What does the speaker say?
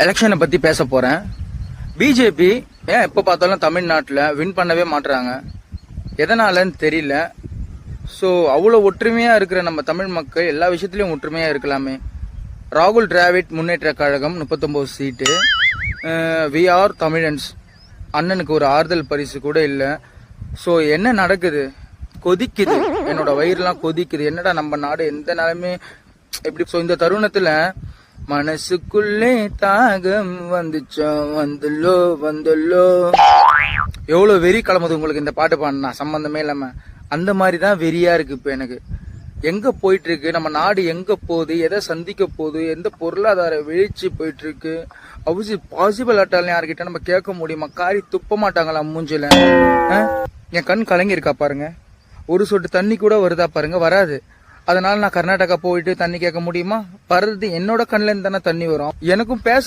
எலெக்ஷனை பத்தி பேச போறேன். பிஜேபி ஏன் எப்ப பார்த்தாலும் தமிழ்நாட்டில் வின் பண்ணவே மாட்டுறாங்க, எதனாலன்னு தெரியல. ஸோ அவ்வளோ ஒற்றுமையா இருக்கிற நம்ம தமிழ் மக்கள் எல்லா விஷயத்திலையும் ஒற்றுமையா இருக்கலாமே. ராகுல் டிராவிட் முன்னேற்ற கழகம் 39 சீட்டு, வி ஆர் தமிழன்ஸ் அண்ணனுக்கு ஒரு ஆறுதல் பரிசு கூட இல்லை. ஸோ என்ன நடக்குது? கொதிக்குது, என்னோட வயிறுலாம் கொதிக்குது. என்னடா நம்ம நாடு எந்த நிலைமை எப்படி? ஸோ இந்த தருணத்துல மனசுக்குள்ளே தாகம் வந்துச்சோ வந்துள்ளோ வந்துள்ளோ, எவ்வளவு வெறி கிளம்புது உங்களுக்கு இந்த பாட்டு பாடினா சம்பந்தமே இல்லாம. அந்த மாதிரி தான் வெறியா இருக்கு இப்ப எனக்கு. எங்க போயிட்டு இருக்கு நம்ம நாடு? எங்க போகுது? எதை சந்திக்க போகுது? எந்த பொருளாதார வீழ்ச்சி போயிட்டு இருக்கு? பாசிபிள் ஆட்டாலும் யாருக்கிட்ட நம்ம கேட்க முடியுமா? காரி துப்ப மாட்டாங்களா மூஞ்சில? என் கண் கலங்கி இருக்கா பாருங்க. ஒரு சொட்டு தண்ணி கூட வருதா பாருங்க, வராது. அதனால நான் கர்நாடகா போயிட்டு தண்ணி கேட்க முடியுமா? வர்றது என்னோட கண்ணுல இருந்து தானே தண்ணி வரும். எனக்கும் பேச